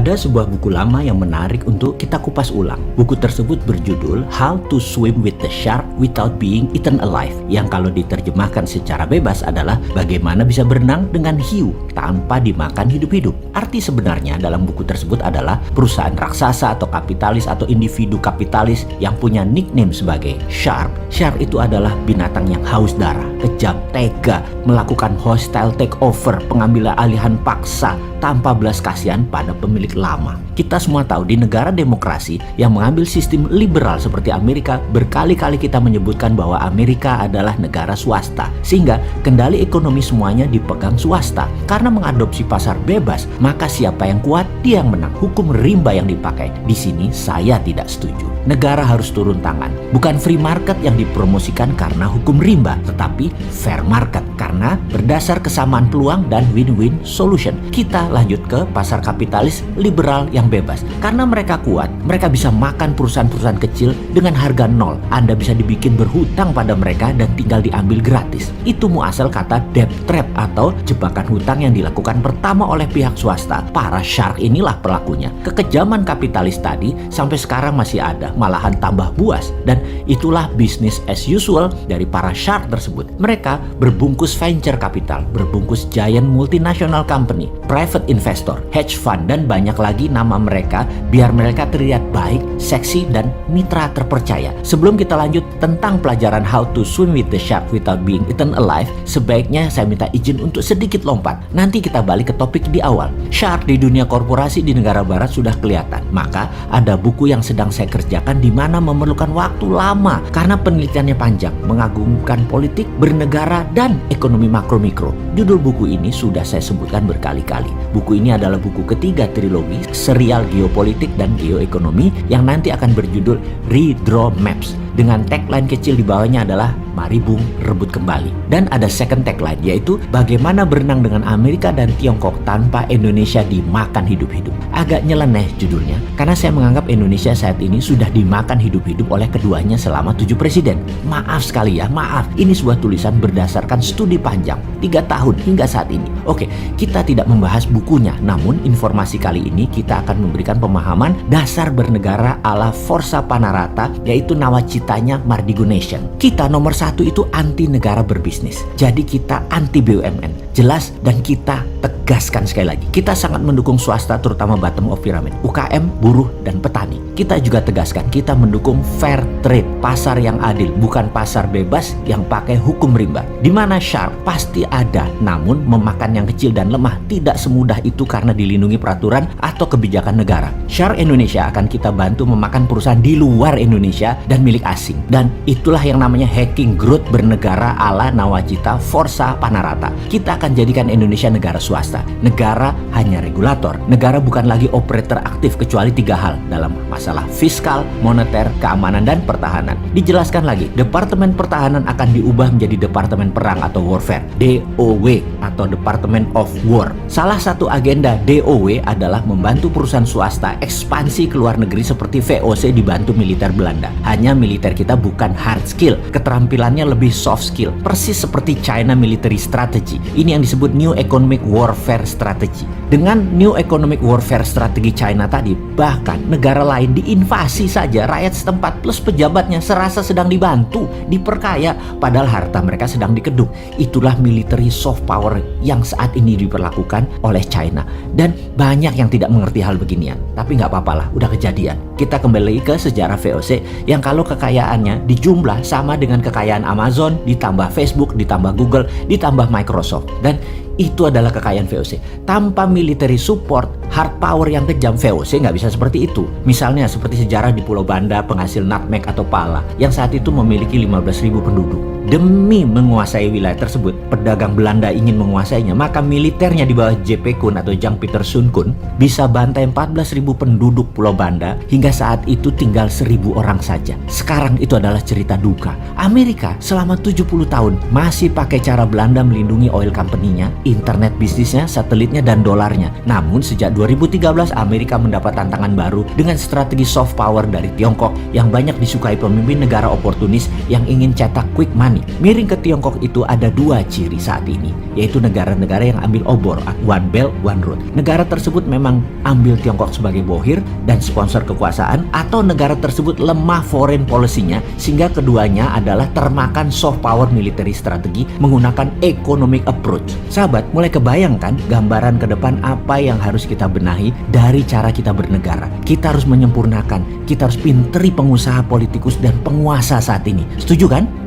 Ada sebuah buku lama yang menarik untuk kita kupas ulang. Buku tersebut berjudul How to Swim with the Shark Without Being Eaten Alive, yang kalau diterjemahkan secara bebas adalah bagaimana bisa berenang dengan hiu tanpa dimakan hidup-hidup. Arti sebenarnya dalam buku tersebut adalah perusahaan raksasa atau kapitalis atau individu kapitalis yang punya nickname sebagai shark. Shark itu adalah binatang yang haus darah, kejam, tega, melakukan hostile takeover, pengambilan alihan paksa tanpa belas kasihan pada pemilik lama. Kita semua tahu di negara demokrasi yang mengambil sistem liberal seperti Amerika, berkali-kali kita menyebutkan bahwa Amerika adalah negara swasta, sehingga kendali ekonomi semuanya dipegang swasta. Karena mengadopsi pasar bebas, maka siapa yang kuat dia yang menang. Hukum rimba yang dipakai. Di sini saya tidak setuju. Negara harus turun tangan. Bukan free market yang dipromosikan karena hukum rimba, tetapi fair market karena berdasar kesamaan peluang dan win-win solution. Kita lanjut ke pasar kapitalis liberal yang bebas. Karena mereka kuat, mereka bisa makan perusahaan-perusahaan kecil dengan harga nol. Anda bisa dibikin berhutang pada mereka dan tinggal diambil gratis. Itu muasal kata debt trap atau jebakan hutang yang dilakukan pertama oleh pihak swasta. Para shark inilah pelakunya. Kekejaman kapitalis tadi sampai sekarang masih ada, malahan tambah buas. Dan itulah business as usual dari para shark tersebut. Mereka berbungkus venture capital, berbungkus giant multinational company, private investor, hedge fund, dan banyak lagi nama mereka biar mereka terlihat baik, seksi, dan mitra terpercaya. Sebelum kita lanjut tentang pelajaran how to swim with the shark without being eaten alive, sebaiknya saya minta izin untuk sedikit lompat. Nanti kita balik ke topik di awal. Shark di dunia korporasi di negara barat sudah kelihatan. Maka ada buku yang sedang saya kerjakan di mana memerlukan waktu lama karena penelitiannya panjang, mengagumkan politik, bernegara, dan ekonomi makro-mikro. Judul buku ini sudah saya sebutkan berkali-kali. Buku ini adalah buku ketiga trilogi serial geopolitik dan geoekonomi yang nanti akan berjudul Redraw Maps. Dengan tagline kecil di bawahnya adalah Mari Bung Rebut Kembali. Dan ada second tagline, yaitu bagaimana berenang dengan Amerika dan Tiongkok tanpa Indonesia dimakan hidup-hidup. Agak nyeleneh judulnya, karena saya menganggap Indonesia saat ini sudah dimakan hidup-hidup oleh keduanya selama 7 presiden. Maaf sekali ya, maaf. Ini sebuah tulisan berdasarkan studi panjang 3 tahun hingga saat ini. Oke, kita tidak membahas bukunya, namun informasi kali ini kita akan memberikan pemahaman dasar bernegara ala Forza Panarata, yaitu nawacitanya Mardigo Nation. Kita nomor 1 itu anti negara berbisnis. Jadi kita anti BUMN. Jelas, dan kita tegaskan sekali lagi. Kita sangat mendukung swasta, terutama bottom of pyramid, UKM, buruh, dan petani. Kita juga tegaskan, kita mendukung fair trade, pasar yang adil, bukan pasar bebas yang pakai hukum rimba. Di mana shark pasti ada, namun memakan yang kecil dan lemah tidak semudah itu karena dilindungi peraturan atau kebijakan negara. Shark Indonesia akan kita bantu memakan perusahaan di luar Indonesia dan milik asing. Dan itulah yang namanya hacking growth bernegara ala nawacita Forza Panarata. Kita akan jadikan Indonesia negara swasta. Negara hanya regulator. Negara bukan lagi operator aktif kecuali 3 hal dalam masalah fiskal, moneter, keamanan, dan pertahanan. Dijelaskan lagi, Departemen Pertahanan akan diubah menjadi Departemen Perang atau Warfare, DOW atau Department of War. Salah satu agenda DOW adalah membantu perusahaan swasta ekspansi ke luar negeri seperti VOC dibantu militer Belanda. Hanya militer kita bukan hard skill, keterampilannya lebih soft skill. Persis seperti China Military Strategy. Ini yang disebut New Economic Warfare Strategy. Dengan New Economic Warfare Strategy China tadi, bahkan negara lain diinvasi saja, rakyat setempat plus pejabatnya serasa sedang dibantu, diperkaya, padahal harta mereka sedang dikeduk. Itulah military soft power yang saat ini diperlakukan oleh China. Dan banyak yang tidak mengerti hal beginian. Tapi nggak apa-apa lah, udah kejadian. Kita kembali ke sejarah VOC yang kalau kekayaannya dijumlah sama dengan kekayaan Amazon, ditambah Facebook, ditambah Google, ditambah Microsoft. Dan itu adalah kekayaan VOC. Tanpa military support, hard power yang kejam, VOC nggak bisa seperti itu. Misalnya seperti sejarah di Pulau Banda, penghasil nutmeg atau pala, yang saat itu memiliki 15.000 penduduk. Demi menguasai wilayah tersebut, pedagang Belanda ingin menguasainya, maka militernya di bawah J.P. Kun atau Jang Pieter Soen Kun bisa bantai 14.000 penduduk Pulau Banda, hingga saat itu tinggal 1.000 orang saja. Sekarang itu adalah cerita duka. Amerika selama 70 tahun masih pakai cara Belanda melindungi oil company-nya, internet bisnisnya, satelitnya, dan dolarnya. Namun sejak 2013 Amerika mendapat tantangan baru dengan strategi soft power dari Tiongkok yang banyak disukai pemimpin negara oportunis yang ingin cetak quick money. Miring ke Tiongkok itu ada dua ciri saat ini, yaitu negara-negara yang ambil obor, One Belt, One Road. Negara tersebut memang ambil Tiongkok sebagai bohir dan sponsor kekuasaan, atau negara tersebut lemah foreign policy-nya sehingga keduanya adalah termakan soft power military strategi menggunakan economic approach. Sahabat, mulai kebayang kan gambaran ke depan apa yang harus kita benahi dari cara kita bernegara. Kita harus menyempurnakan, kita harus pinteri pengusaha, politikus, dan penguasa saat ini. Setuju kan?